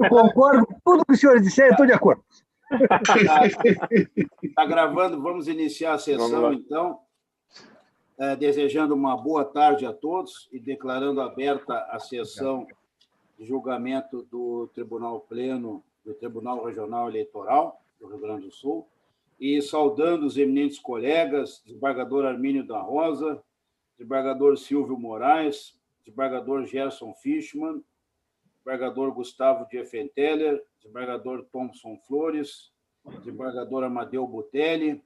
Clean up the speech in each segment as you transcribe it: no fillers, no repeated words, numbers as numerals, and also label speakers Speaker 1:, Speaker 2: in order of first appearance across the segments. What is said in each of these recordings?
Speaker 1: Concordo, tudo que os senhores disseram, estou de acordo.
Speaker 2: Está gravando, vamos iniciar a sessão, então, desejando uma boa tarde a todos e declarando aberta a sessão de julgamento do Tribunal Pleno, do Tribunal Regional Eleitoral do Rio Grande do Sul, e saudando os eminentes colegas, desembargador Armínio da Rosa, desembargador Silvio Moraes, desembargador Gerson Fischmann, desembargador Gustavo Diefenteller, desembargador Thomson Flores, desembargador Amadeu Butelli,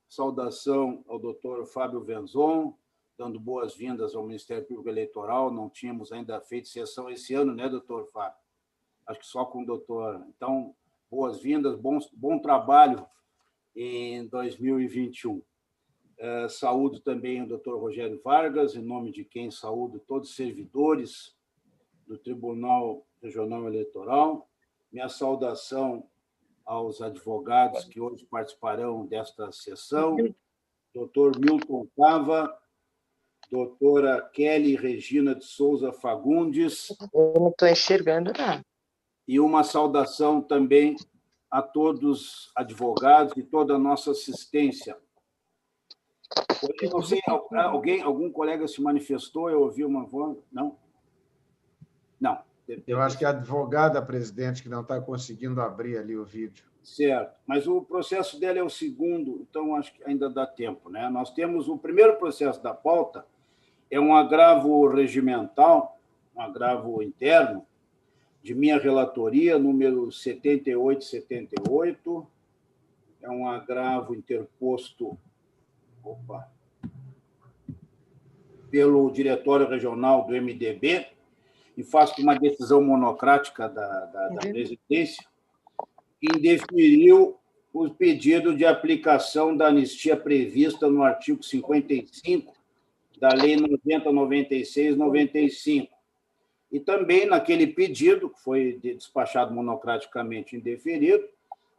Speaker 2: saudação ao doutor Fábio Venzon, dando boas-vindas ao Ministério Público Eleitoral. Não tínhamos ainda feito sessão esse ano, né, doutor Fábio? Acho que só com o doutor. Então, boas-vindas, bom trabalho em 2021. Saúdo também o doutor Rogério Vargas, em nome de quem saúdo todos os servidores do Tribunal Regional Eleitoral. Minha saudação aos advogados que hoje participarão desta sessão, doutor Milton Cava, doutora Kelly Regina de Souza Fagundes.
Speaker 3: Eu não estou enxergando nada.
Speaker 2: E uma saudação também a todos os advogados e toda a nossa assistência. Eu não sei, algum colega se manifestou? Eu ouvi uma voz? Não? Não.
Speaker 4: Eu acho que é a advogada presidente que não está conseguindo abrir ali o vídeo.
Speaker 2: Certo, mas o processo dela é o segundo, então acho que ainda dá tempo, né? Nós temos o primeiro processo da pauta, é um agravo regimental, um agravo interno, de minha relatoria, número 7878, é um agravo interposto pelo Diretório Regional do MDB, e faço uma decisão monocrática da presidência, que indeferiu o pedido de aplicação da anistia prevista no artigo 55 da Lei 90.96/95. E também, naquele pedido, que foi despachado monocraticamente indeferido,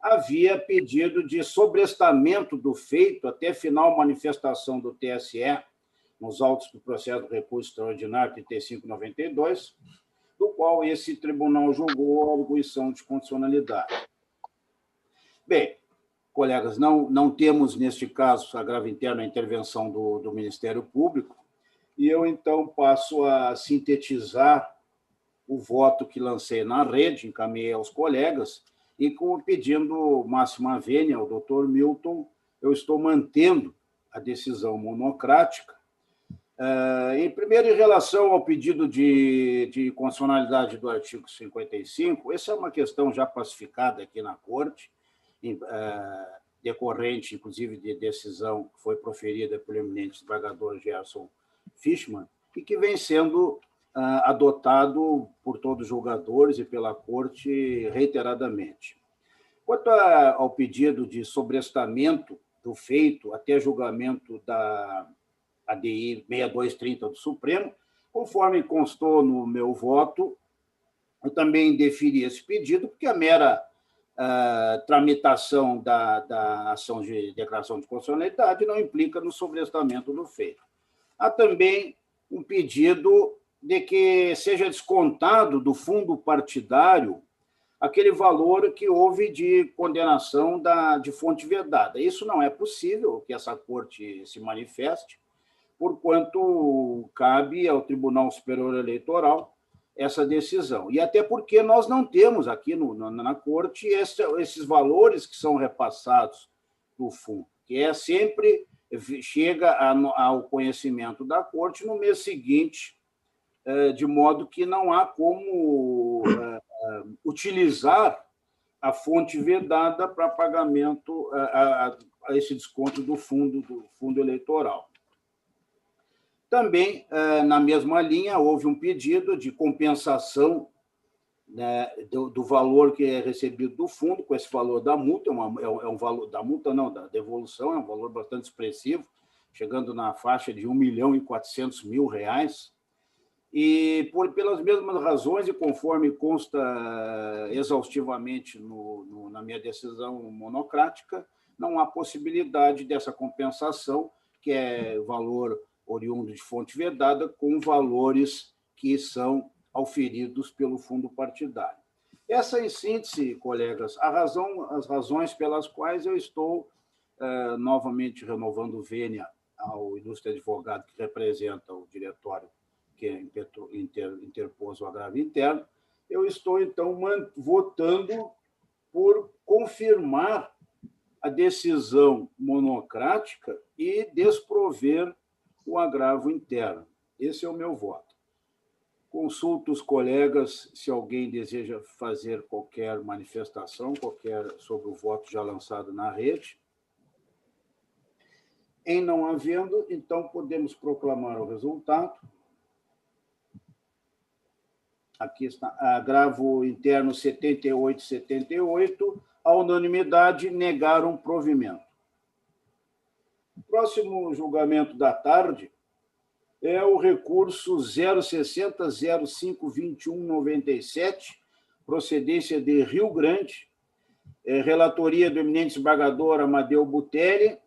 Speaker 2: havia pedido de sobrestamento do feito até final manifestação do TSE, nos autos do processo de recurso extraordinário 3592, do qual esse tribunal julgou a arguição de constitucionalidade. Bem, colegas, não temos, neste caso, agravo interno, a intervenção do Ministério Público, e eu, então, passo a sintetizar o voto que lancei na rede, encaminhei aos colegas, e pedindo máxima vênia ao doutor Milton, eu estou mantendo a decisão monocrática. Primeiro, em relação ao pedido de constitucionalidade do artigo 55, essa é uma questão já pacificada aqui na Corte, decorrente, inclusive, de decisão que foi proferida pelo eminente desembargador Gerson Fischmann, e que vem sendo adotado por todos os julgadores e pela Corte reiteradamente. Quanto ao pedido de sobrestamento do feito até julgamento da ADI 6230 do Supremo, conforme constou no meu voto, eu também deferi esse pedido, porque a mera tramitação da ação de declaração de constitucionalidade não implica no sobrestamento do feito. Há também um pedido de que seja descontado do fundo partidário aquele valor que houve de condenação de fonte vedada. Isso não é possível que essa Corte se manifeste, porquanto cabe ao Tribunal Superior Eleitoral essa decisão. E até porque nós não temos aqui na Corte esses valores que são repassados do fundo, que sempre chega ao conhecimento da Corte no mês seguinte, de modo que não há como utilizar a fonte vedada para pagamento a esse desconto do fundo eleitoral. Também, na mesma linha, houve um pedido de compensação, né, do valor que é recebido do fundo, com esse valor da multa, é um valor da multa, não, da devolução, é um valor bastante expressivo, chegando na faixa de R$ 1.400.000, e pelas mesmas razões, e conforme consta exaustivamente na minha decisão monocrática, não há possibilidade dessa compensação, que é valor oriundo de fonte vedada, com valores que são auferidos pelo fundo partidário. Essa, em síntese, colegas, as razões pelas quais eu estou novamente renovando o vênia ao ilustre advogado que representa o diretório que interpôs o agravio interno, eu estou, então, votando por confirmar a decisão monocrática e desprover o agravo interno. Esse é o meu voto. Consulto os colegas se alguém deseja fazer qualquer manifestação, sobre o voto já lançado na rede. Em não havendo, então, podemos proclamar o resultado. Aqui está, agravo interno 78-78, a unanimidade negaram provimento. O próximo julgamento da tarde é o recurso 060-05-2197, procedência de Rio Grande, relatoria do eminente desembargador Amadeu Butelli,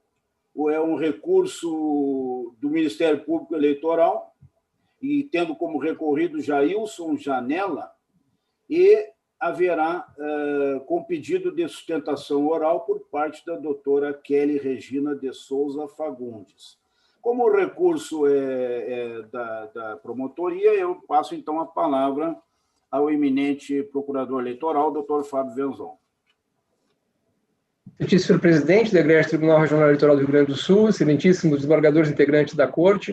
Speaker 2: é um recurso do Ministério Público Eleitoral, e tendo como recorrido Jailson Janela, e haverá com pedido de sustentação oral por parte da doutora Kelly Regina de Souza Fagundes. Como o recurso é da promotoria, eu passo, então, a palavra ao eminente procurador eleitoral, doutor Fábio Venzon.
Speaker 5: Excelentíssimo senhor presidente do Egrégio Tribunal Regional Eleitoral do Rio Grande do Sul, excelentíssimos desembargadores integrantes da Corte,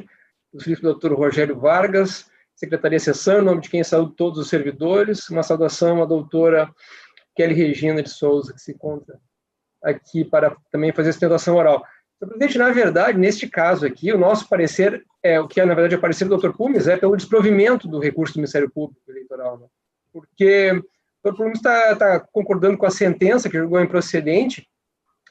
Speaker 5: o excelentíssimo doutor Rogério Vargas, Secretaria de Sessão, em nome de quem saúdo todos os servidores, uma saudação à doutora Kelly Regina de Souza, que se encontra aqui para também fazer a sustentação oral. Senhor presidente, na verdade, neste caso aqui, o nosso parecer, o que é, na verdade, o parecer do doutor Pumes, é pelo desprovimento do recurso do Ministério Público Eleitoral, né? Porque o doutor Pumes está concordando com a sentença que julgou improcedente,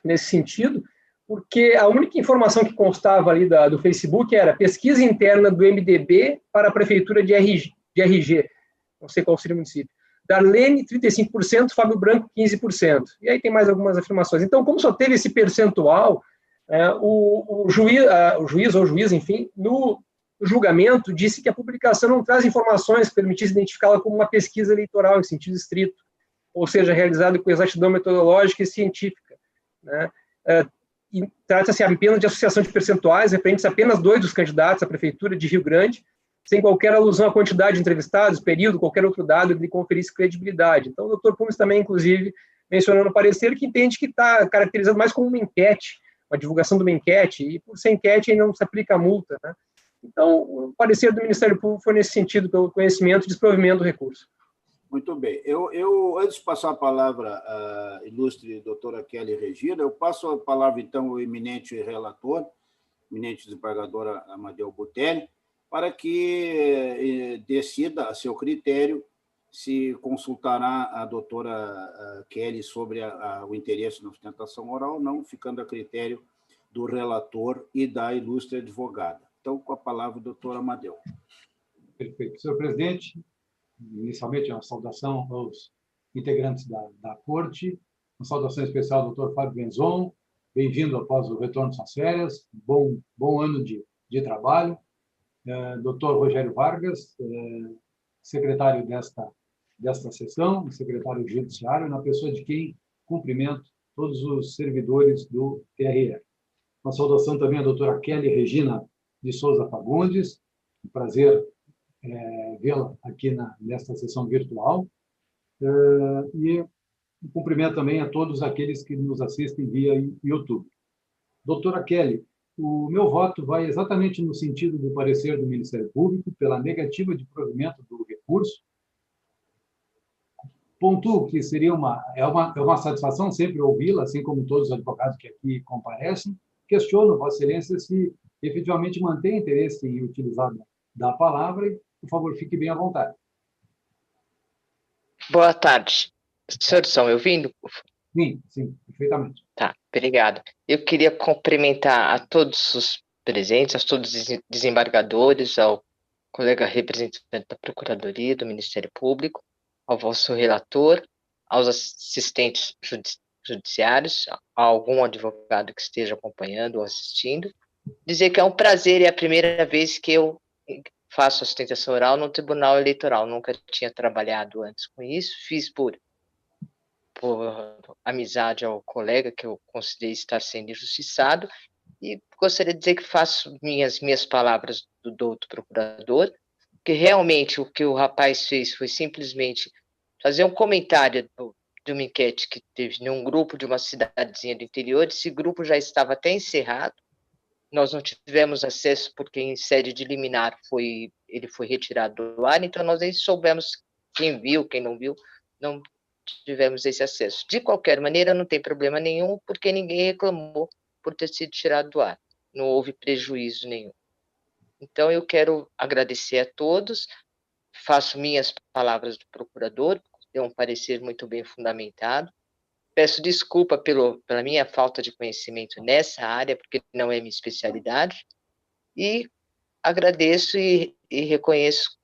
Speaker 5: nesse sentido, porque a única informação que constava ali do Facebook era pesquisa interna do MDB para a Prefeitura de RG, não sei qual seria o município. Darlene, 35%, Fábio Branco, 15%. E aí tem mais algumas afirmações. Então, como só teve esse percentual, o juiz, enfim, no julgamento, disse que a publicação não traz informações que permitissem identificá-la como uma pesquisa eleitoral em sentido estrito, ou seja, realizada com exatidão metodológica e científica, né? E trata-se apenas de associação de percentuais referentes a apenas 2 dos candidatos à Prefeitura de Rio Grande, sem qualquer alusão à quantidade de entrevistados, período, qualquer outro dado que lhe conferisse credibilidade. Então, o doutor Pumes também, inclusive, mencionou no parecer que entende que está caracterizado mais como uma enquete, uma divulgação de uma enquete, e por ser enquete ainda não se aplica a multa, né? Então, o parecer do Ministério Público foi nesse sentido, pelo conhecimento e desprovimento do recurso.
Speaker 2: Muito bem. Eu, antes de passar a palavra à ilustre doutora Kelly Regina, eu passo a palavra, então, ao eminente relator, eminente desembargador Amadeu Butelli, para que decida, a seu critério, se consultará a doutora Kelly sobre o interesse na sustentação oral ou não, ficando a critério do relator e da ilustre advogada. Então, com a palavra, o doutor Amadeu.
Speaker 6: Perfeito. Senhor presidente, inicialmente, uma saudação aos integrantes da Corte, uma saudação especial ao doutor Fábio Venzon, bem-vindo após o retorno de suas férias, bom ano de trabalho. Doutor Rogério Vargas, secretário desta sessão, secretário judiciário, na pessoa de quem cumprimento todos os servidores do TRE. Uma saudação também à doutora Kelly Regina de Souza Fagundes, um prazer vê-la aqui nesta sessão virtual, e um cumprimento também a todos aqueles que nos assistem via YouTube. Doutora Kelly, o meu voto vai exatamente no sentido do parecer do Ministério Público pela negativa de provimento do recurso. Pontuo que seria uma satisfação sempre ouvi-la, assim como todos os advogados que aqui comparecem. Questiono, Vossa Excelência, se efetivamente mantém interesse em utilizar da palavra e, por favor, fique bem à vontade.
Speaker 3: Boa tarde. Senhores, estão me ouvindo?
Speaker 6: Sim, perfeitamente.
Speaker 3: Tá, obrigado. Eu queria cumprimentar a todos os presentes, a todos os desembargadores, ao colega representante da Procuradoria, do Ministério Público, ao vosso relator, aos assistentes judiciários, a algum advogado que esteja acompanhando ou assistindo. Dizer que é um prazer, é a primeira vez que eu faço sustentação oral no Tribunal Eleitoral. Nunca tinha trabalhado antes com isso. Fiz por amizade ao colega, que eu considerei estar sendo injustiçado, e gostaria de dizer que faço minhas palavras do outro procurador, que realmente o que o rapaz fez foi simplesmente fazer um comentário de uma enquete que teve num grupo de uma cidadezinha do interior. Esse grupo já estava até encerrado, nós não tivemos acesso porque em sede de liminar ele foi retirado do ar, então nós nem soubemos quem viu, quem não viu, não tivemos esse acesso. De qualquer maneira, não tem problema nenhum, porque ninguém reclamou por ter sido tirado do ar, não houve prejuízo nenhum. Então, eu quero agradecer a todos, faço minhas palavras do procurador, deu um parecer muito bem fundamentado. Peço desculpa pela minha falta de conhecimento nessa área, porque não é minha especialidade, e agradeço e reconheço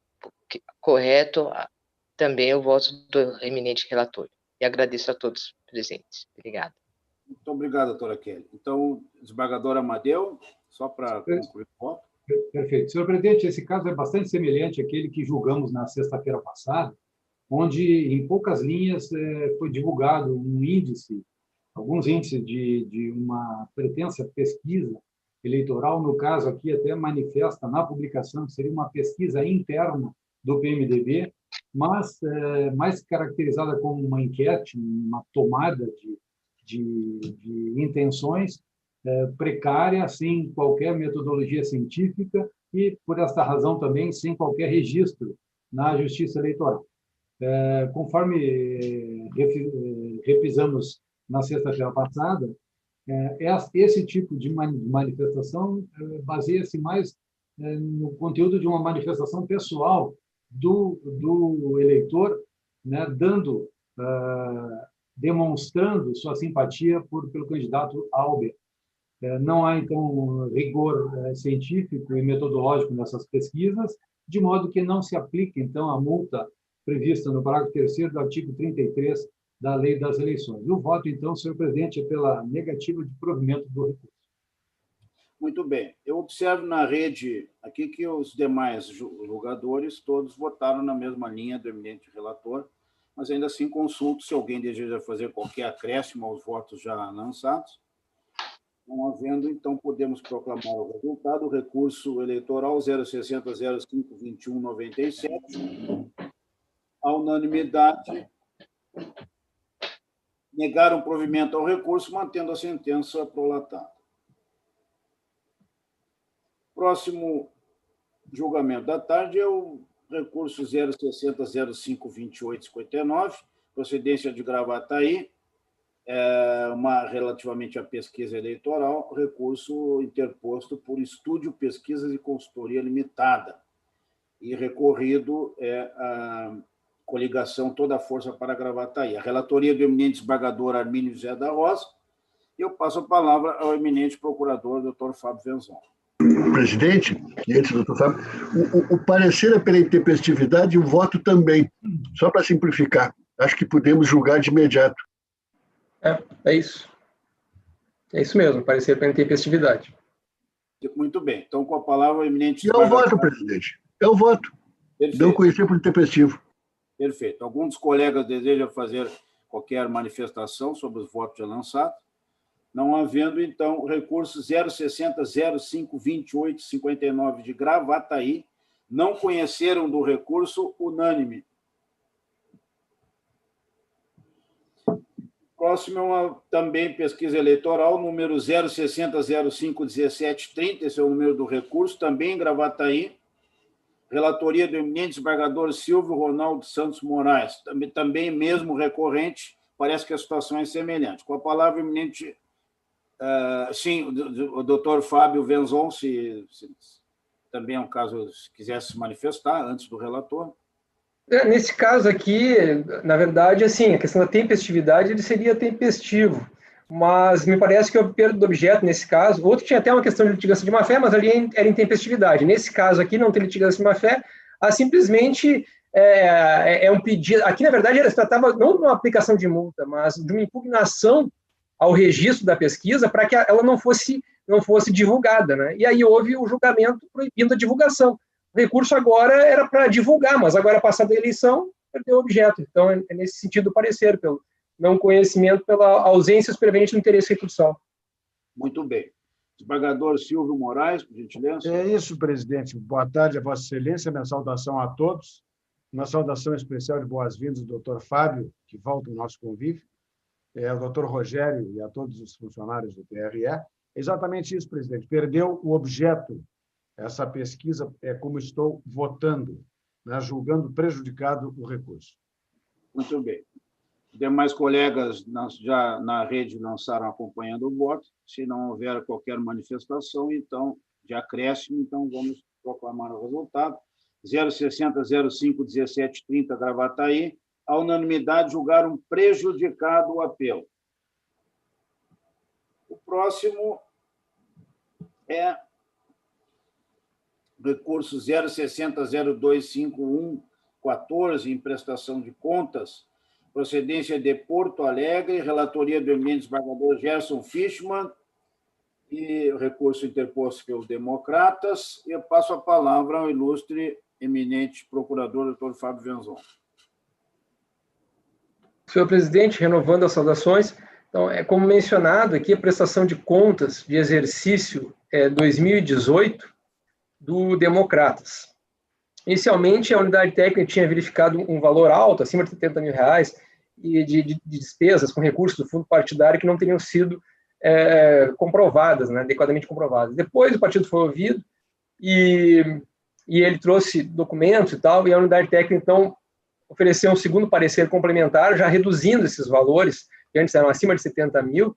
Speaker 3: correto também o voto do eminente relator. E agradeço a todos presentes. Obrigado.
Speaker 2: Muito obrigado, doutora Kelly. Então, desembargador Amadeu, só para concluir o voto.
Speaker 6: Perfeito. Senhor presidente, esse caso é bastante semelhante àquele que julgamos na sexta-feira passada, onde, em poucas linhas, foi divulgado alguns índices de uma pretensa pesquisa eleitoral, no caso aqui até manifesta na publicação que seria uma pesquisa interna do PMDB, mas mais caracterizada como uma enquete, uma tomada de intenções precária, sem qualquer metodologia científica e, por esta razão também, sem qualquer registro na Justiça Eleitoral. Conforme repisamos na sexta-feira passada, esse tipo de manifestação baseia-se mais no conteúdo de uma manifestação pessoal do eleitor, né, demonstrando sua simpatia pelo candidato Alberto. Não há, então, rigor científico e metodológico nessas pesquisas, de modo que não se aplica, então, a multa prevista no parágrafo 3º do artigo 33 da Lei das Eleições. O voto, então, senhor presidente, é pela negativa de provimento do recurso.
Speaker 2: Muito bem. Eu observo na rede aqui que os demais julgadores todos votaram na mesma linha do eminente relator, mas ainda assim consulto se alguém deseja fazer qualquer acréscimo aos votos já lançados. Não havendo, então, podemos proclamar o resultado. O recurso eleitoral 060-05-2197. A unanimidade negaram provimento ao recurso, mantendo a sentença prolatada. Próximo julgamento da tarde é o recurso 060-05-2859, procedência de Gravataí, relativamente à pesquisa eleitoral, recurso interposto por Estúdio Pesquisas e Consultoria Limitada, e recorrido a coligação Toda a Força para Gravataí. A relatoria do eminente desembargador Armínio José da Rosa, e eu passo a palavra ao eminente procurador, doutor Fábio Venzon.
Speaker 1: Presidente, e antes do doutor Fábio, o parecer é pela intempestividade e o voto também, só para simplificar. Acho que podemos julgar de imediato.
Speaker 5: É isso. É isso mesmo, parecer pela intempestividade.
Speaker 2: Muito bem. Então, com a palavra, o eminente...
Speaker 1: E é o voto, presidente. É o voto.
Speaker 2: Perfeito.
Speaker 1: Não conhecer por intempestivo.
Speaker 2: Perfeito. Algum dos colegas deseja fazer qualquer manifestação sobre os votos já lançados? Não havendo, então, o recurso 060-05-2859 de Gravataí, não conheceram do recurso unânime. Próximo é uma também pesquisa eleitoral, número 060-05-1730, esse é o número do recurso, também em Gravataí, relatoria do eminente desembargador Silvio Ronaldo Santos Moraes, também mesmo recorrente, parece que a situação é semelhante. Com a palavra, eminente... sim, o doutor Fábio Venzon, se também é um caso, se quisesse se manifestar antes do relator.
Speaker 5: Nesse caso aqui, na verdade, assim, a questão da tempestividade, ele seria tempestivo, mas me parece que a perda do objeto, nesse caso, outro tinha até uma questão de litigância de má-fé, mas ali era intempestividade. Nesse caso aqui, não tem litigância de má-fé, simplesmente é um pedido... Aqui, na verdade, se tratava não de uma aplicação de multa, mas de uma impugnação ao registro da pesquisa para que ela não fosse divulgada, né? E aí houve o julgamento proibindo a divulgação. O recurso agora era para divulgar, mas agora, passada a eleição, perdeu o objeto. Então, é nesse sentido o parecer, pelo não conhecimento, pela ausência superveniente do interesse recursal.
Speaker 2: Muito bem. Desembargador Silvio Moraes, por gentileza.
Speaker 4: É isso, presidente. Boa tarde a Vossa Excelência, minha saudação a todos. Uma saudação especial de boas-vindas do doutor Fábio, que volta ao nosso convívio, ao doutor Rogério e a todos os funcionários do TRE. É exatamente isso, presidente. Perdeu o objeto. Essa pesquisa é como estou votando, né, julgando prejudicado o recurso.
Speaker 2: Muito bem. Demais colegas já na rede lançaram acompanhando o voto. Se não houver qualquer manifestação, então, de acréscimo, então vamos proclamar o resultado. 060 05 1730 Gravataí. A unanimidade julgaram prejudicado o apelo. O próximo é recurso 060 0251 14, em prestação de contas, procedência de Porto Alegre, relatoria do eminente desembargador Gerson Fischmann, e recurso interposto pelos democratas. Eu passo a palavra ao ilustre eminente procurador, doutor Fábio Venzon.
Speaker 5: Senhor presidente, renovando as saudações, então, como mencionado aqui, a prestação de contas de exercício 2018 do Democratas. Inicialmente, a unidade técnica tinha verificado um valor alto, acima de R$70 mil, e de despesas com recursos do fundo partidário que não teriam sido comprovadas, né, adequadamente comprovadas. Depois, o partido foi ouvido e ele trouxe documentos e tal, e a unidade técnica, então, ofereceu um segundo parecer complementar, já reduzindo esses valores, que antes eram acima de 70 mil,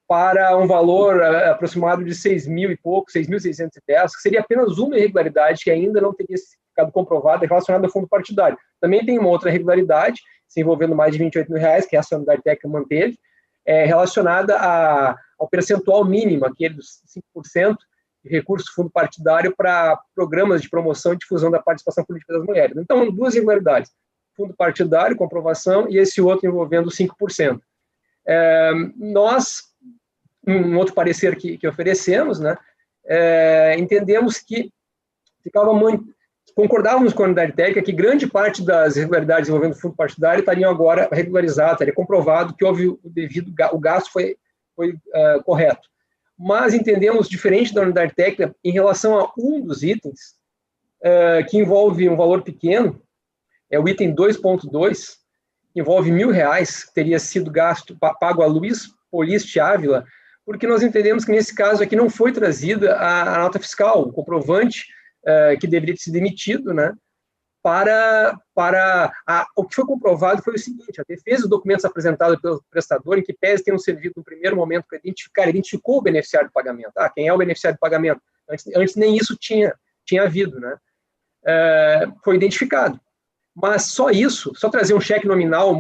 Speaker 5: para um valor aproximado de 6 mil e pouco, 6.610, que seria apenas uma irregularidade que ainda não teria ficado comprovada relacionada ao fundo partidário. Também tem uma outra irregularidade, se envolvendo mais de R$28 mil, que essa unidade técnica manteve, relacionada ao percentual mínimo, aquele dos 5% de recurso do fundo partidário para programas de promoção e difusão da participação política das mulheres. Então, duas irregularidades: fundo partidário, comprovação, e esse outro envolvendo 5%. Nós, um outro parecer que oferecemos, né, entendemos que concordávamos com a unidade técnica que grande parte das irregularidades envolvendo o fundo partidário estariam agora regularizadas, estaria comprovado que houve o gasto foi correto. Mas entendemos diferente da unidade técnica em relação a um dos itens, que envolve um valor pequeno, é o item 2.2, envolve R$1.000, que teria sido pago a Luiz Poliste Ávila, porque nós entendemos que nesse caso aqui não foi trazida a nota fiscal, o comprovante que deveria ter sido emitido, né, o que foi comprovado foi o seguinte: a defesa dos documentos apresentados pelo prestador, em que pese tenham servido no primeiro momento para identificou o beneficiário de pagamento. Quem é o beneficiário de pagamento? Antes nem isso tinha havido, né? Foi identificado. Mas só isso, só trazer um cheque nominal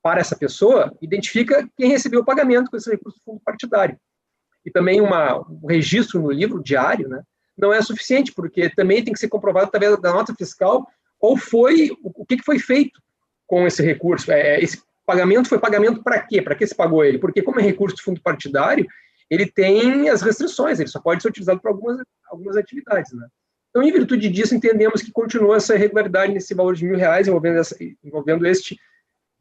Speaker 5: para essa pessoa, identifica quem recebeu o pagamento com esse recurso do fundo partidário. E também um registro no livro diário, né, não é suficiente, porque também tem que ser comprovado através da nota fiscal o que foi feito com esse recurso. Esse pagamento foi pagamento para quê? Para que se pagou ele? Porque, como é recurso do fundo partidário, ele tem as restrições, ele só pode ser utilizado para algumas atividades, né? Então, em virtude disso, entendemos que continua essa irregularidade nesse valor de R$1.000, envolvendo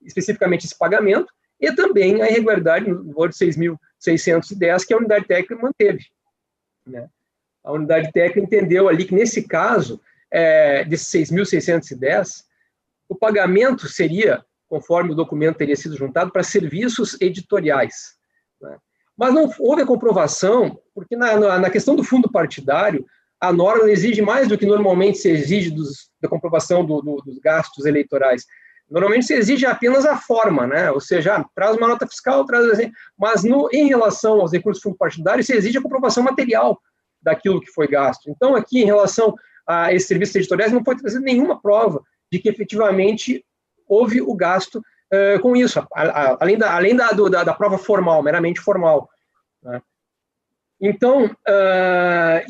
Speaker 5: especificamente esse pagamento, e também a irregularidade no valor de 6.610, que a unidade técnica manteve, né? A unidade técnica entendeu ali que, nesse caso, desses 6.610, o pagamento seria, conforme o documento teria sido juntado, para serviços editoriais, né? Mas não houve a comprovação, porque na questão do fundo partidário, a norma exige mais do que normalmente se exige da comprovação dos gastos eleitorais. Normalmente se exige apenas a forma, né? Ou seja, traz uma nota fiscal, mas em relação aos recursos do fundo partidário, se exige a comprovação material daquilo que foi gasto. Então, aqui, em relação a esses serviços editoriais, não foi trazida nenhuma prova de que efetivamente houve o gasto com isso, além da prova formal, meramente formal, né? Então,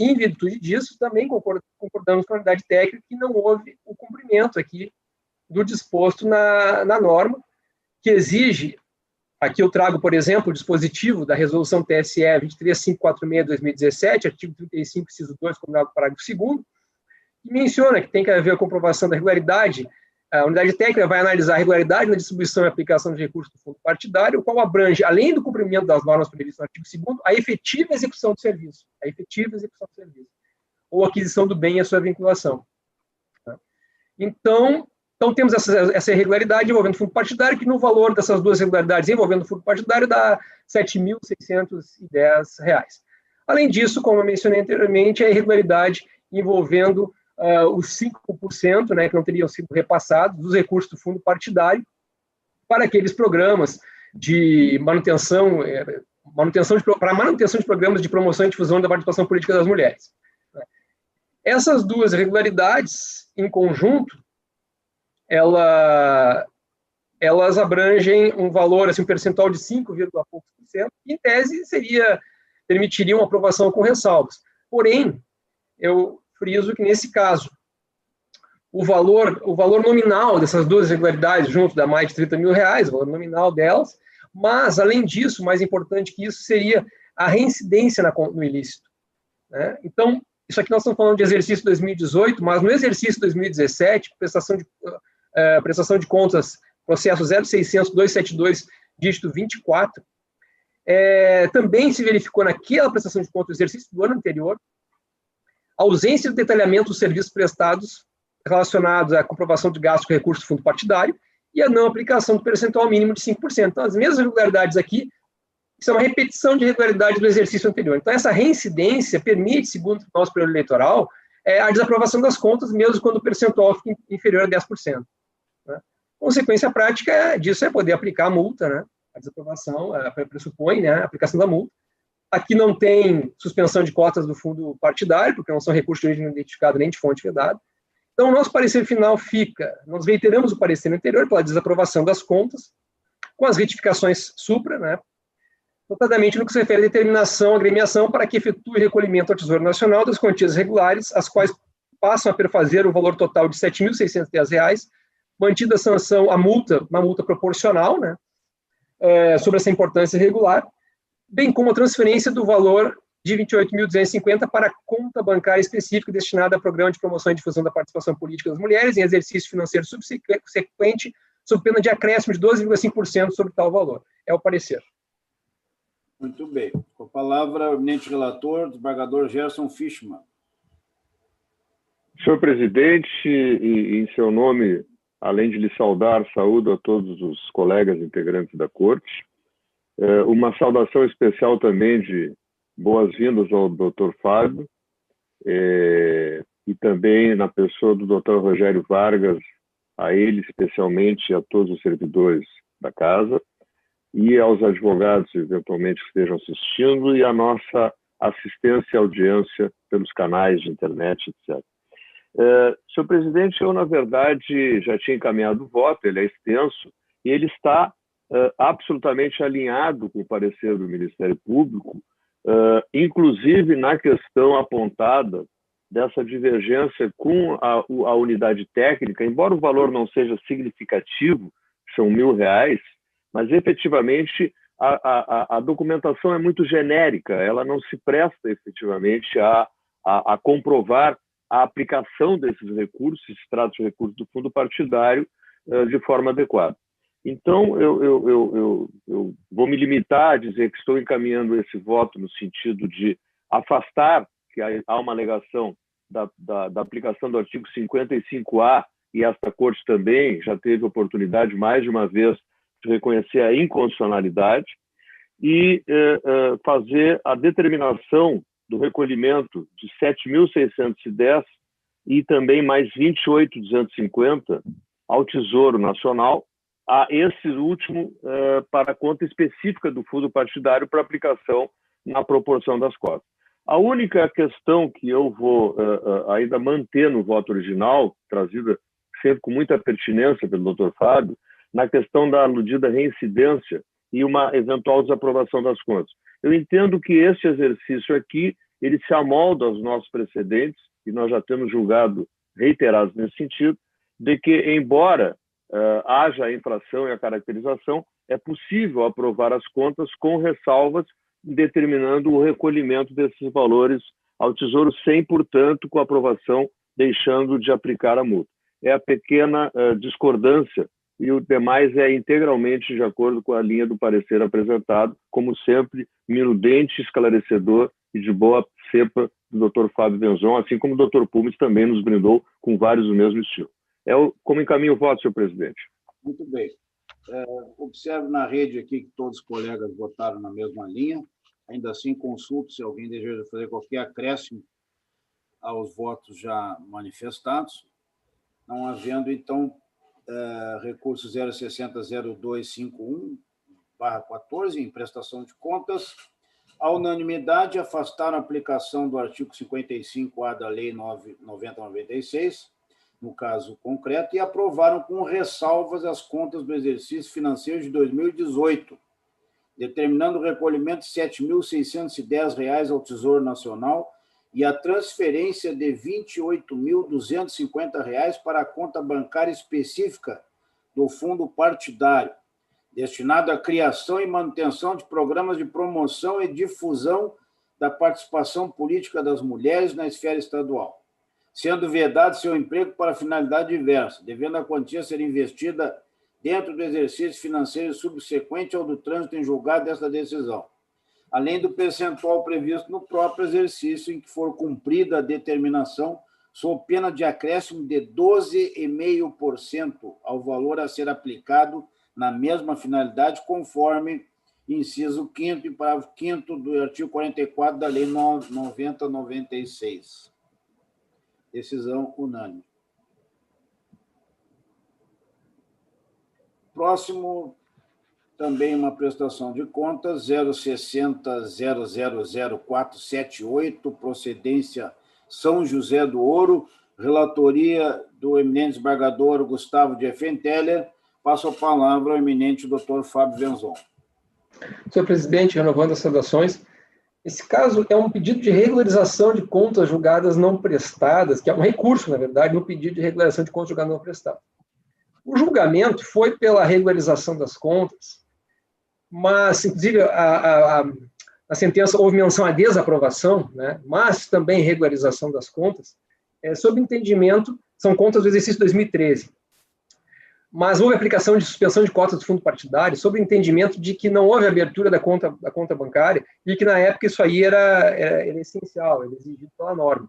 Speaker 5: em virtude disso, também concordamos com a unidade técnica que não houve o cumprimento aqui do disposto na norma, que exige, aqui eu trago, por exemplo, o dispositivo da resolução TSE 23546/2017, artigo 35, inciso 2, combinado com o parágrafo 2º, que menciona que tem que haver a comprovação da regularidade. A unidade técnica vai analisar a regularidade na distribuição e aplicação de recursos do fundo partidário, o qual abrange, além do cumprimento das normas previstas no artigo 2º, a efetiva execução do serviço, ou aquisição do bem e a sua vinculação. Então temos essa irregularidade envolvendo o fundo partidário, que no valor dessas duas irregularidades envolvendo o fundo partidário dá R$ 7.610. Além disso, como eu mencionei anteriormente, a irregularidade envolvendo os 5%, né, que não teriam sido repassados dos recursos do fundo partidário para aqueles programas de manutenção de programas de promoção e difusão da participação política das mulheres. Essas duas irregularidades, em conjunto, elas abrangem um valor, assim, um percentual de 5,poucos%, que em tese permitiria uma aprovação com ressalvas. Porém, eu friso que, nesse caso, o valor nominal dessas duas irregularidades, junto dá mais de R$ 30 mil, o valor nominal delas, mas, além disso, mais importante que isso, seria a reincidência no ilícito. Né? Então, isso aqui nós estamos falando de exercício 2018, mas no exercício 2017, prestação de contas, processo 0600-272, dígito 24, também se verificou naquela prestação de contas do exercício do ano anterior a ausência de detalhamento dos serviços prestados relacionados à comprovação de gasto com recurso do fundo partidário e a não aplicação do percentual mínimo de 5%. Então, as mesmas irregularidades aqui são uma repetição de irregularidade do exercício anterior. Então, essa reincidência permite, segundo o nosso período eleitoral, a desaprovação das contas, mesmo quando o percentual fica inferior a 10%. Né? Consequência prática disso é poder aplicar a multa, né? A desaprovação pressupõe, né, a aplicação da multa. Aqui não tem suspensão de cotas do fundo partidário, porque não são recursos de origem identificada nem de fonte vedada. Então, o nosso parecer final nós reiteramos o parecer anterior pela desaprovação das contas, com as retificações supra, né, notadamente no que se refere à determinação, agremiação, para que efetue recolhimento ao Tesouro Nacional das quantias regulares, as quais passam a perfazer o valor total de R$ 7.610, mantida a sanção, uma multa proporcional, né, sobre essa importância irregular, bem como a transferência do valor de R$ 28.250 para a conta bancária específica destinada a programa de promoção e difusão da participação política das mulheres em exercício financeiro subsequente, sob pena de acréscimo de 12,5% sobre tal valor. É o parecer.
Speaker 2: Muito bem. Com a palavra, o eminente relator, desembargador Gerson Fischmann.
Speaker 7: Senhor presidente, e em seu nome, além de lhe saudar, saúdo a todos os colegas integrantes da Corte. Uma saudação especial também de boas-vindas ao Dr. Fábio, e também na pessoa do Dr. Rogério Vargas, a ele especialmente e a todos os servidores da casa, e aos advogados, eventualmente, que estejam assistindo, e a nossa assistência e audiência pelos canais de internet, etc. Senhor presidente, eu, na verdade, já tinha encaminhado o voto, ele é extenso, e ele está absolutamente alinhado com o parecer do Ministério Público, inclusive na questão apontada dessa divergência com a unidade técnica, embora o valor não seja significativo, são R$ 1.000, mas efetivamente a documentação é muito genérica, ela não se presta efetivamente a comprovar a aplicação desses recursos, extratos de recursos do fundo partidário, de forma adequada. Então, eu vou me limitar a dizer que estou encaminhando esse voto no sentido de afastar, que há uma alegação da aplicação do artigo 55A, e esta Corte também já teve oportunidade, mais de uma vez, de reconhecer a inconstitucionalidade, e fazer a determinação do recolhimento de 7.610 e também mais 28.250 ao Tesouro Nacional, a esse último para a conta específica do fundo partidário para aplicação na proporção das cotas. A única questão que eu vou ainda manter no voto original, trazida sempre com muita pertinência pelo Dr. Fábio, na questão da aludida reincidência e uma eventual desaprovação das contas. Eu entendo que esse exercício aqui, ele se amolda aos nossos precedentes, e nós já temos julgado reiterados nesse sentido, de que, embora haja a infração e a caracterização, é possível aprovar as contas com ressalvas, determinando o recolhimento desses valores ao Tesouro, sem, portanto, com a aprovação deixando de aplicar a multa. É a pequena discordância, e o demais é integralmente de acordo com a linha do parecer apresentado, como sempre, minudente, esclarecedor e de boa cepa do Dr. Fábio Venzon, assim como o Dr. Pumes também nos brindou com vários do mesmo estilo. Como encaminho o voto, senhor presidente?
Speaker 2: Muito bem. Observo na rede aqui que todos os colegas votaram na mesma linha. Ainda assim, consulto se alguém deseja fazer qualquer acréscimo aos votos já manifestados. Não havendo, então, recurso 0600251/14, em prestação de contas, a unanimidade afastaram a aplicação do artigo 55A da Lei 9096, no caso concreto, e aprovaram com ressalvas as contas do exercício financeiro de 2018, determinando o recolhimento de R$ 7.610 ao Tesouro Nacional e a transferência de R$ 28.250 para a conta bancária específica do fundo partidário, destinado à criação e manutenção de programas de promoção e difusão da participação política das mulheres na esfera estadual, sendo vedado seu emprego para finalidade diversa, devendo a quantia ser investida dentro do exercício financeiro subsequente ao do trânsito em julgado desta decisão, além do percentual previsto no próprio exercício em que for cumprida a determinação, sob pena de acréscimo de 12,5% ao valor a ser aplicado na mesma finalidade, conforme inciso 5º e parágrafo 5º do artigo 44 da Lei 9096. Decisão unânime. Próximo, também uma prestação de contas, 060000478, procedência São José do Ouro, relatoria do eminente desembargador Gustavo de Effenteler. Passo a palavra ao eminente Dr. Fábio Venzon.
Speaker 5: Senhor presidente, renovando as saudações, esse caso é um pedido de regularização de contas julgadas não prestadas, que é um recurso, na verdade, no pedido de regularização de contas julgadas não prestadas. O julgamento foi pela regularização das contas, mas, inclusive, a sentença houve menção à desaprovação, né, mas também regularização das contas, sob entendimento, são contas do exercício 2013. Mas houve aplicação de suspensão de cotas do fundo partidário sob o entendimento de que não houve abertura da conta bancária e que, na época, isso aí era essencial, era exigido pela norma.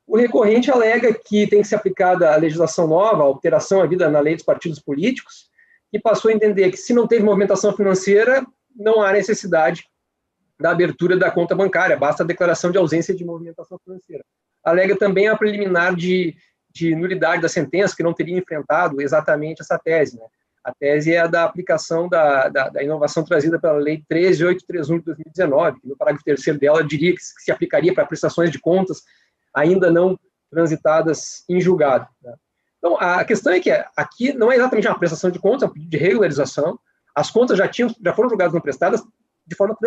Speaker 5: O recorrente alega que tem que ser aplicada a legislação nova, a alteração havida na lei dos partidos políticos, e passou a entender que, se não teve movimentação financeira, não há necessidade da abertura da conta bancária, basta a declaração de ausência de movimentação financeira. Alega também a preliminar de nulidade da sentença, que não teria enfrentado exatamente essa tese, né? A tese é a da aplicação da inovação trazida pela Lei 13.831 de 2019, que no parágrafo 3º dela diria que se aplicaria para prestações de contas ainda não transitadas em julgado, né? Então, a questão é que aqui não é exatamente uma prestação de contas, é um pedido de regularização. As contas já foram julgadas não prestadas de forma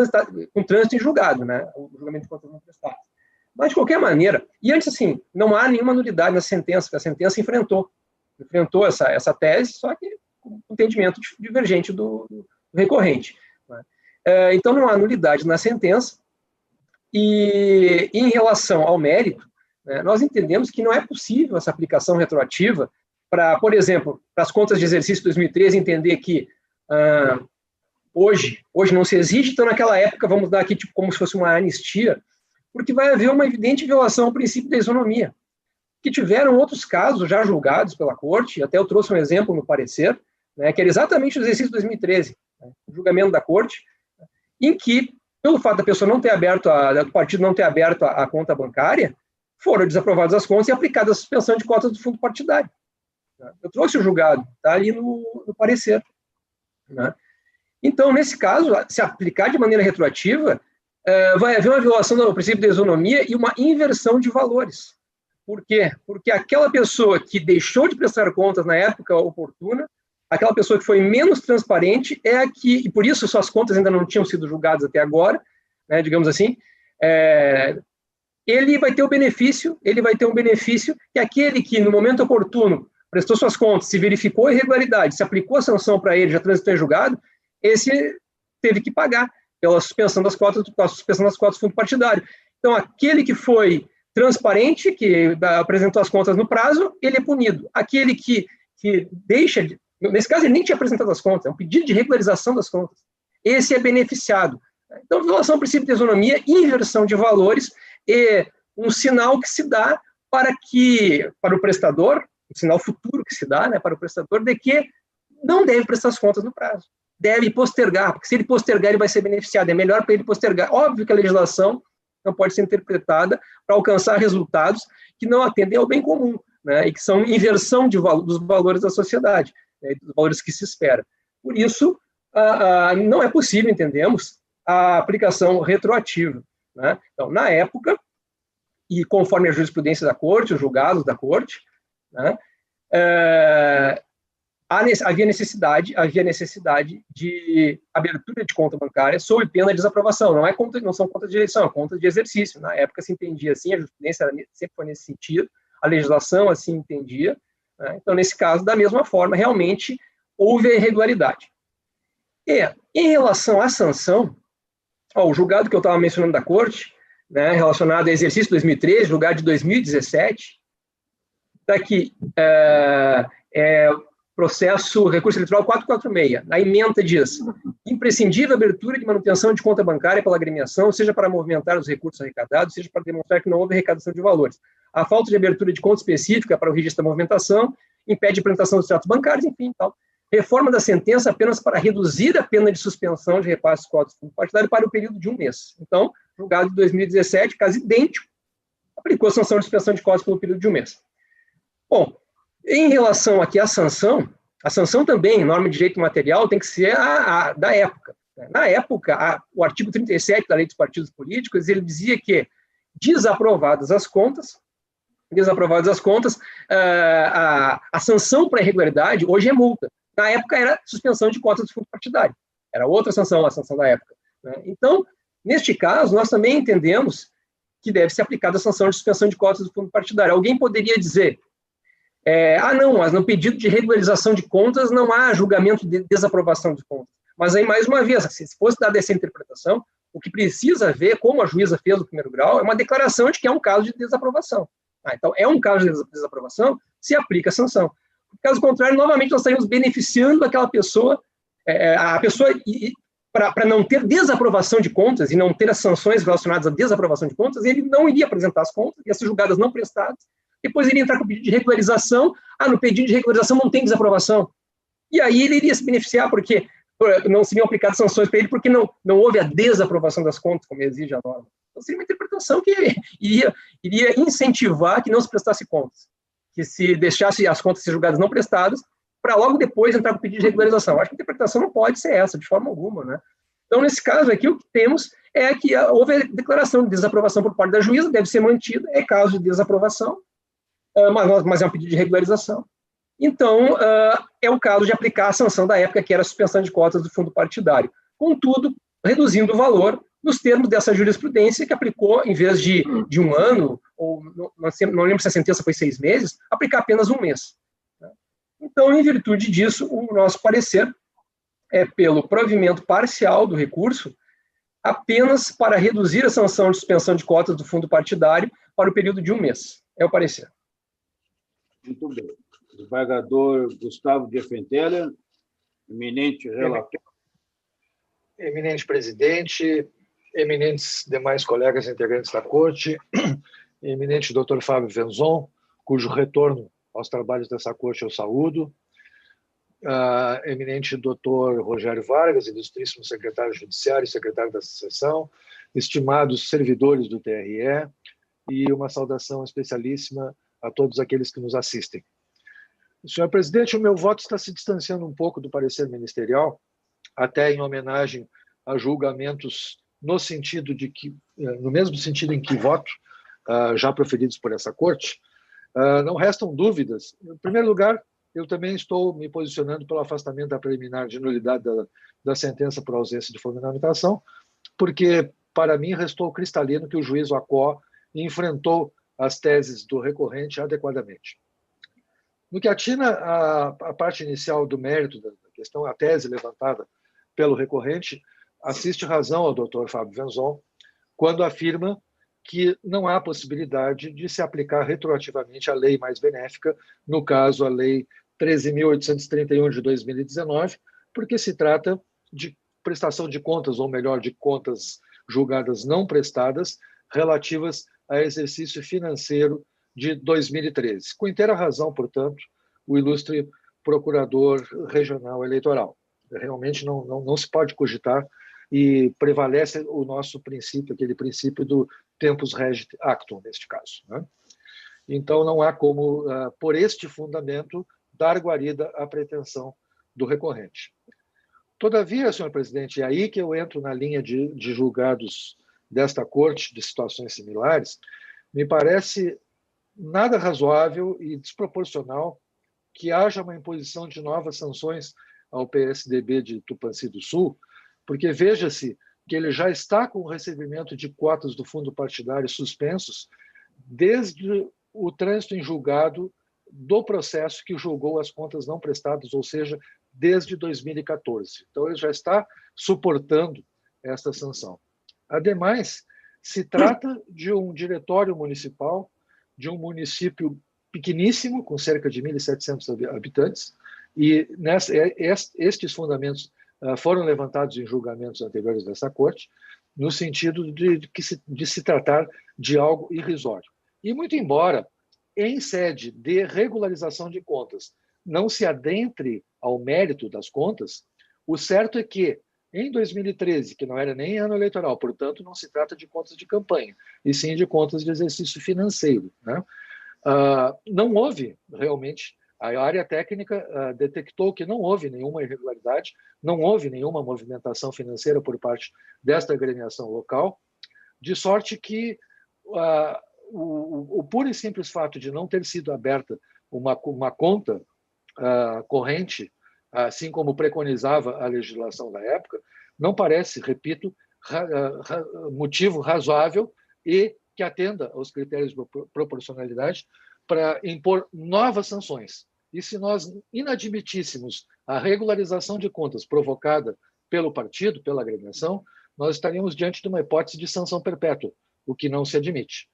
Speaker 5: com trânsito em julgado, né? O julgamento de contas não prestadas. Mas, de qualquer maneira, e antes, assim, não há nenhuma nulidade na sentença, porque a sentença enfrentou essa tese, só que com entendimento divergente do recorrente, né? Então, não há nulidade na sentença, e em relação ao mérito, né, nós entendemos que não é possível essa aplicação retroativa para, por exemplo, para as contas de exercício 2013, entender que hoje não se exige, então naquela época vamos dar aqui tipo, como se fosse uma anistia, porque vai haver uma evidente violação ao princípio da isonomia, que tiveram outros casos já julgados pela Corte, até eu trouxe um exemplo no parecer, né, que era exatamente o exercício 2013, né, o julgamento da Corte, em que, pelo fato da pessoa não ter aberto, do partido não ter aberto a conta bancária, foram desaprovadas as contas e aplicada a suspensão de cotas do fundo partidário. Eu trouxe o julgado, está ali no parecer, né? Então, nesse caso, se aplicar de maneira retroativa, vai haver uma violação do princípio da isonomia e uma inversão de valores. Por quê? Porque aquela pessoa que deixou de prestar contas na época oportuna, aquela pessoa que foi menos transparente é a que, e por isso suas contas ainda não tinham sido julgadas até agora, né, digamos assim, ele vai ter um benefício que aquele que, no momento oportuno, prestou suas contas, se verificou a irregularidade, se aplicou a sanção para ele, já transitou em julgado, esse teve que pagar pela suspensão das cotas do fundo partidário. Então, aquele que foi transparente, que apresentou as contas no prazo, ele é punido. Aquele que deixa, nesse caso ele nem tinha apresentado as contas, é um pedido de regularização das contas, esse é beneficiado. Então, violação ao princípio de isonomia, inversão de valores, é um sinal que se dá para o prestador, um sinal futuro que se dá, né, para o prestador, de que não deve prestar as contas no prazo. Deve postergar, porque se ele postergar, ele vai ser beneficiado. É melhor para ele postergar. Óbvio que a legislação não pode ser interpretada para alcançar resultados que não atendem ao bem comum, né, e que são inversão dos valores da sociedade, né, dos valores que se espera. Por isso, não é possível, entendemos, a aplicação retroativa, né? Então, na época, e conforme a jurisprudência da Corte, os julgados da Corte, né, havia necessidade de abertura de conta bancária sob pena de desaprovação. Não são contas de eleição, é contas de exercício. Na época se entendia assim, a jurisprudência sempre foi nesse sentido, a legislação assim entendia, né? Então, nesse caso, da mesma forma, realmente houve a irregularidade. E, em relação à sanção, o julgado que eu estava mencionando da Corte, né, relacionado ao exercício 2013, julgado de 2017, está aqui, processo, recurso eleitoral 446. A ementa diz: imprescindível abertura de manutenção de conta bancária pela agremiação, seja para movimentar os recursos arrecadados, seja para demonstrar que não houve arrecadação de valores. A falta de abertura de conta específica para o registro da movimentação impede a apresentação dos extratos bancários, enfim, tal. Reforma da sentença apenas para reduzir a pena de suspensão de repasses de cotas do fundo partidário para o período de 1 mês. Então, julgado de 2017, caso idêntico, aplicou a sanção de suspensão de cotas pelo período de 1 mês. Bom, em relação aqui à sanção, a sanção também, norma de direito material, tem que ser da época. Na época, o artigo 37 da Lei dos Partidos Políticos, ele dizia que, desaprovadas as contas, a sanção para irregularidade hoje é multa. Na época era suspensão de cotas do fundo partidário. Era outra sanção, a sanção da época, né? Então, neste caso, nós também entendemos que deve ser aplicada a sanção de suspensão de cotas do fundo partidário. Alguém poderia dizer, não, mas no pedido de regularização de contas não há julgamento de desaprovação de contas. Mas aí, mais uma vez, se fosse dada essa interpretação, o que precisa ver, como a juíza fez no primeiro grau, é uma declaração de que é um caso de desaprovação. Então, é um caso de desaprovação, se aplica a sanção. Caso contrário, novamente, nós estaríamos beneficiando aquela pessoa, para não ter desaprovação de contas e não ter as sanções relacionadas à desaprovação de contas, ele não iria apresentar as contas, ia ser julgadas não prestadas, depois ele ia entrar com o pedido de regularização, no pedido de regularização não tem desaprovação. E aí ele iria se beneficiar, porque não seriam aplicadas sanções para ele, porque não houve a desaprovação das contas, como exige a norma. Então, seria uma interpretação que iria incentivar que não se prestasse contas, que se deixasse as contas ser julgadas não prestadas, para logo depois entrar com o pedido de regularização. Acho que a interpretação não pode ser essa, de forma alguma, né? Então, nesse caso aqui, o que temos é que houve a declaração de desaprovação por parte da juíza, deve ser mantida, é caso de desaprovação, mas é um pedido de regularização. Então, é o caso de aplicar a sanção da época, que era a suspensão de cotas do fundo partidário. Contudo, reduzindo o valor nos termos dessa jurisprudência, que aplicou, em vez de 1 ano, ou não lembro se a sentença foi 6 meses, aplicar apenas 1 mês. Então, em virtude disso, o nosso parecer é pelo provimento parcial do recurso, apenas para reduzir a sanção de suspensão de cotas do fundo partidário para o período de 1 mês. É o parecer.
Speaker 2: Muito bem. Desembargador Gustavo Diefenteler, eminente relator.
Speaker 8: Eminente presidente, eminentes demais colegas integrantes da Corte, eminente doutor Fábio Venzon, cujo retorno aos trabalhos dessa Corte eu saúdo, eminente doutor Rogério Vargas, ilustríssimo secretário judiciário e secretário da sessão, estimados servidores do TRE, e uma saudação especialíssima a todos aqueles que nos assistem. Senhor presidente, o meu voto está se distanciando um pouco do parecer ministerial, até em homenagem a julgamentos no mesmo sentido em que voto, já proferidos por essa Corte. Não restam dúvidas. Em primeiro lugar, eu também estou me posicionando pelo afastamento da preliminar de nulidade da sentença por ausência de fundamentação, porque, para mim, restou cristalino que o juiz Acó enfrentou as teses do recorrente adequadamente. No que atina a parte inicial do mérito da questão, a tese levantada pelo recorrente, assiste razão ao doutor Fábio Venzon quando afirma que não há possibilidade de se aplicar retroativamente a lei mais benéfica, no caso, a Lei 13.831 de 2019, porque se trata de prestação de contas, ou melhor, de contas julgadas não prestadas, relativas a exercício financeiro de 2013. Com inteira razão, portanto, o ilustre procurador regional eleitoral. Realmente não se pode cogitar, e prevalece o nosso princípio, aquele princípio do tempus regit actum, neste caso. Né? Então, não há como, por este fundamento, dar guarida à pretensão do recorrente. Todavia, senhor presidente, é aí que eu entro na linha de julgados desta corte, de situações similares, me parece nada razoável e desproporcional que haja uma imposição de novas sanções ao PSDB de Tupãssi do Sul, porque veja-se que ele já está com o recebimento de cotas do fundo partidário suspensos desde o trânsito em julgado do processo que julgou as contas não prestadas, ou seja, desde 2014. Então, ele já está suportando esta sanção. Ademais, se trata de um diretório municipal de um município pequeníssimo, com cerca de 1.700 habitantes, e estes fundamentos foram levantados em julgamentos anteriores dessa corte, no sentido de se tratar de algo irrisório. E, muito embora, em sede de regularização de contas, não se adentre ao mérito das contas, o certo é que, em 2013, que não era nem ano eleitoral, portanto, não se trata de contas de campanha, e sim de contas de exercício financeiro, né? Não houve realmente, a área técnica detectou que não houve nenhuma irregularidade, não houve nenhuma movimentação financeira por parte desta agremiação local, de sorte que o puro e simples fato de não ter sido aberta uma conta corrente, assim como preconizava a legislação da época, não parece, repito, motivo razoável e que atenda aos critérios de proporcionalidade para impor novas sanções. E se nós inadmitíssemos a regularização de contas provocada pelo partido, pela agremiação, nós estaríamos diante de uma hipótese de sanção perpétua, o que não se admite.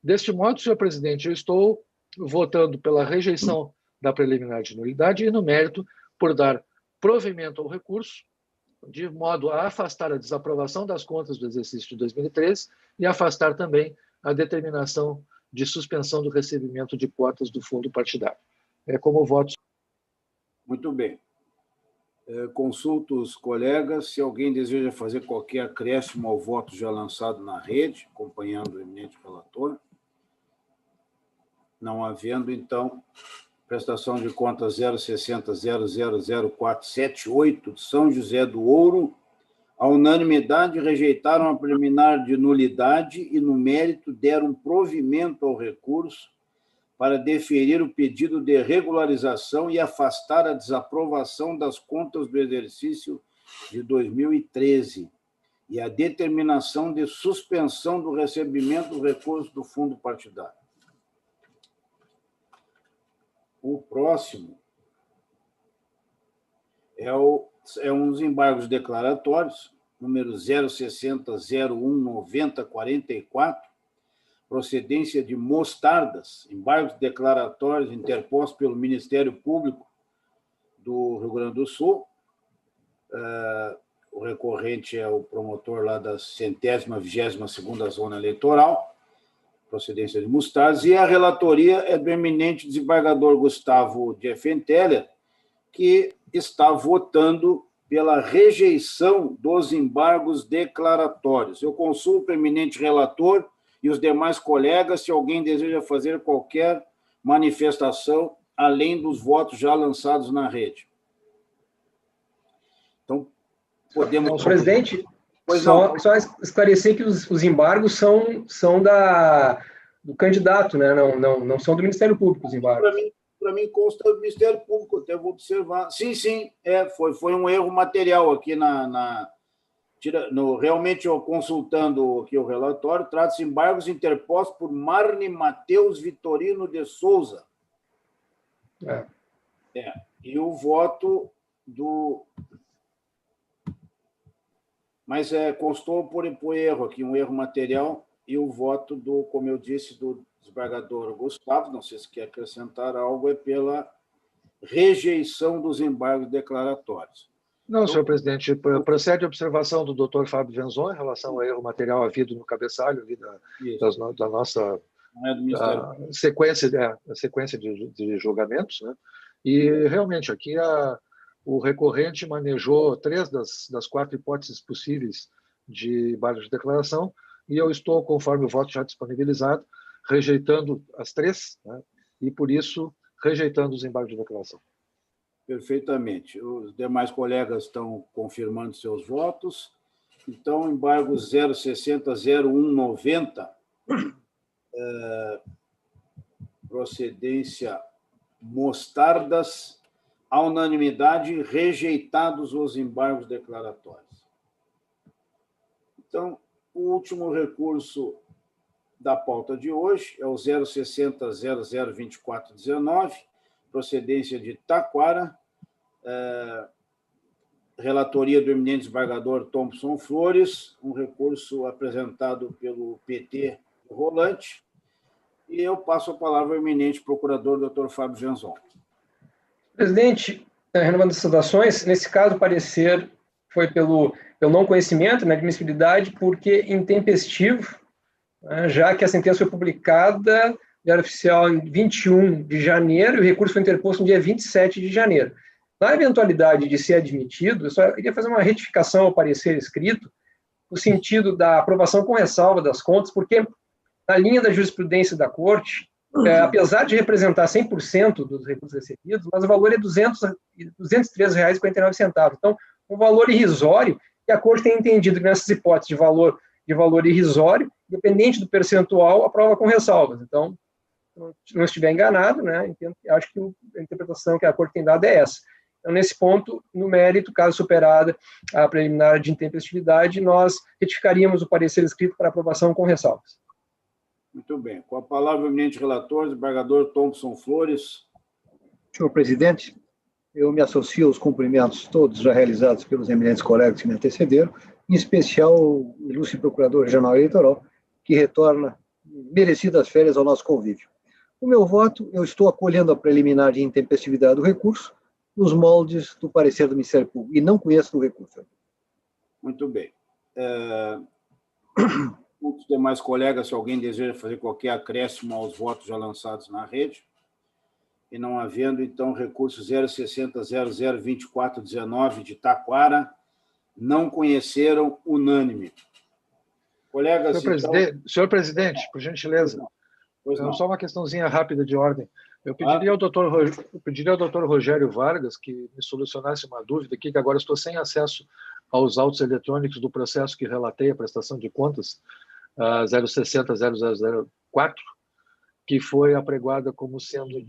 Speaker 8: Deste modo, senhor presidente, eu estou votando pela rejeição da preliminar de nulidade e, no mérito, por dar provimento ao recurso, de modo a afastar a desaprovação das contas do exercício de 2013 e afastar também a determinação de suspensão do recebimento de cotas do fundo partidário. É como voto.
Speaker 2: Muito bem. Consulto os colegas se alguém deseja fazer qualquer acréscimo ao voto já lançado na rede, acompanhando o eminente relator. Não havendo, então, prestação de contas 060.000478 de São José do Ouro, a unanimidade rejeitaram a preliminar de nulidade e, no mérito, deram provimento ao recurso para deferir o pedido de regularização e afastar a desaprovação das contas do exercício de 2013 e a determinação de suspensão do recebimento do recurso do fundo partidário. O próximo é um dos embargos declaratórios, número 060.01.90.44, procedência de mostardas, embargos declaratórios interpostos pelo Ministério Público do Rio Grande do Sul. O recorrente é o promotor lá da 122ª Zona Eleitoral, procedência de mostardas, e a relatoria é do eminente desembargador Gustavo Diefenteller, que está votando pela rejeição dos embargos declaratórios. Eu consulto o eminente relator e os demais colegas se alguém deseja fazer qualquer manifestação além dos votos já lançados na rede. Então, podemos...
Speaker 5: Presidente, só esclarecer que os embargos são do candidato, né? Não são do Ministério Público os embargos.
Speaker 2: Para mim consta do Ministério Público, até vou observar. Sim, foi um erro material aqui realmente, eu consultando aqui o relatório, trata-se de embargos interpostos por Marne Mateus Vitorino de Souza. E o voto do... Mas constou por erro aqui, um erro material. e o voto como eu disse, do desembargador Gustavo, não sei se quer acrescentar algo, é pela rejeição dos embargos declaratórios.
Speaker 8: Não, senhor presidente, procede a observação do doutor Fábio Venzon em relação ao erro material havido no cabeçalho ali da nossa sequência de julgamentos, né? E realmente aqui o recorrente manejou 3 das 4 hipóteses possíveis de embargo de declaração, e eu estou, conforme o voto já disponibilizado, rejeitando as 3, né? E por isso rejeitando os embargos de declaração.
Speaker 2: Perfeitamente. Os demais colegas estão confirmando seus votos. Então, embargo 060-0190, procedência Mostardas, à unanimidade, rejeitados os embargos declaratórios. Então, o último recurso da pauta de hoje é o 060-002419, procedência de Taquara, relatoria do eminente desembargador Thompson Flores, um recurso apresentado pelo PT Rolante, e eu passo a palavra ao eminente procurador, doutor Fábio Venzon.
Speaker 5: Presidente, renovando as saudações, nesse caso o parecer foi pelo não conhecimento, na admissibilidade, porque intempestivo, já que a sentença foi publicada Diário Oficial em 21 de janeiro e o recurso foi interposto no dia 27 de janeiro. Na eventualidade de ser admitido, eu só iria fazer uma retificação ao parecer escrito, no sentido da aprovação com ressalva das contas, porque, na linha da jurisprudência da Corte, apesar de representar 100% dos recursos recebidos, mas o valor é R$ 203,49. Então, um valor irrisório, e a Corte tem entendido que nessas hipóteses de valor irrisório, dependente do percentual, aprova com ressalvas. Então, se não estiver enganado, né, acho que a interpretação que a Corte tem dado é essa. Então, nesse ponto, no mérito, caso superada a preliminar de intempestividade, nós retificaríamos o parecer escrito para aprovação com ressalvas.
Speaker 2: Muito bem. Com a palavra, o eminente relator, desembargador Thompson Flores.
Speaker 9: Senhor presidente, eu me associo aos cumprimentos todos já realizados pelos eminentes colegas que me antecederam, em especial o ilustre procurador regional eleitoral, que retorna merecidas férias ao nosso convívio. O meu voto, eu estou acolhendo a preliminar de intempestividade do recurso nos moldes do parecer do Ministério Público, e não conheço do recurso.
Speaker 2: Muito bem. Os demais colegas, se alguém deseja fazer qualquer acréscimo aos votos já lançados na rede, e não havendo, então, recurso 060-002419 de Taquara, não conheceram unânime. Colegas,
Speaker 8: senhor presidente, por gentileza, só uma questãozinha rápida de ordem. Eu pediria ao doutor Rogério Vargas que me solucionasse uma dúvida aqui, que agora estou sem acesso aos autos eletrônicos do processo que relatei a prestação de contas, 060-0004, que foi apregoada como sendo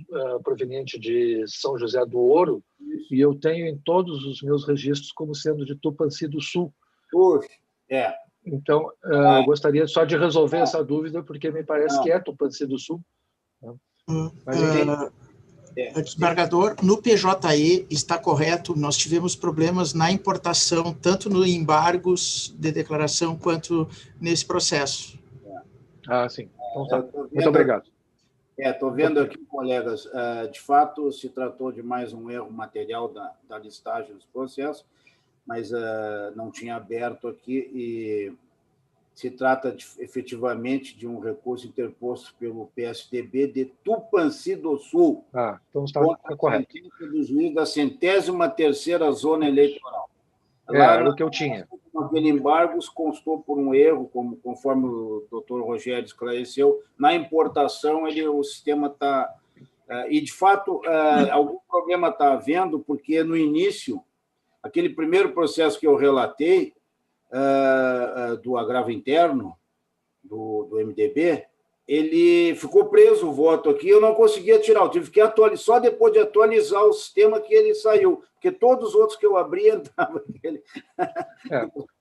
Speaker 8: proveniente de São José do Ouro, e eu tenho em todos os meus registros como sendo de Tupanci do Sul.
Speaker 2: Puxa,
Speaker 8: Então, eu gostaria só de resolver essa dúvida, porque me parece que é Tupanci do Sul. Mas,
Speaker 10: desembargador, no PJE está correto, nós tivemos problemas na importação, tanto no embargos de declaração quanto nesse processo.
Speaker 8: Sim. Então, tá. Muito obrigado.
Speaker 2: Estou vendo aqui, colegas, de fato, se tratou de mais um erro material da listagem dos processos, mas não tinha aberto aqui, e se trata efetivamente de um recurso interposto pelo PSDB de Tupanci do Sul.
Speaker 8: Então está correto.
Speaker 2: Do juiz da 103ª Zona Eleitoral.
Speaker 8: Era o que eu tinha.
Speaker 2: Aquele embargos constou por um erro, conforme o doutor Rogério esclareceu, na importação o sistema está... e, de fato, algum problema está havendo, porque no início, aquele primeiro processo que eu relatei, do agravo interno, do MDB, ele ficou preso o voto aqui, eu não conseguia tirar, eu tive que atualizar, só depois de atualizar o sistema que ele saiu, porque todos os outros que eu abri entravam nele.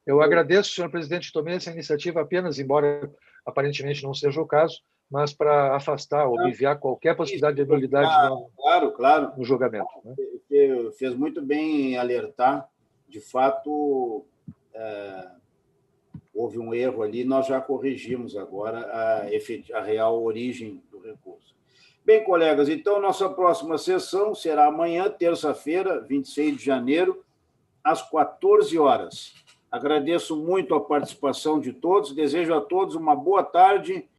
Speaker 8: Eu agradeço, senhor presidente, tomei essa iniciativa apenas, embora aparentemente não seja o caso, mas para afastar, obviar qualquer possibilidade de nulidade no julgamento. Né?
Speaker 2: Fez muito bem em alertar, de fato, houve um erro ali, nós já corrigimos agora a real origem do recurso. Bem, colegas, então nossa próxima sessão será amanhã, terça-feira, 26 de janeiro, às 14 horas. Agradeço muito a participação de todos, desejo a todos uma boa tarde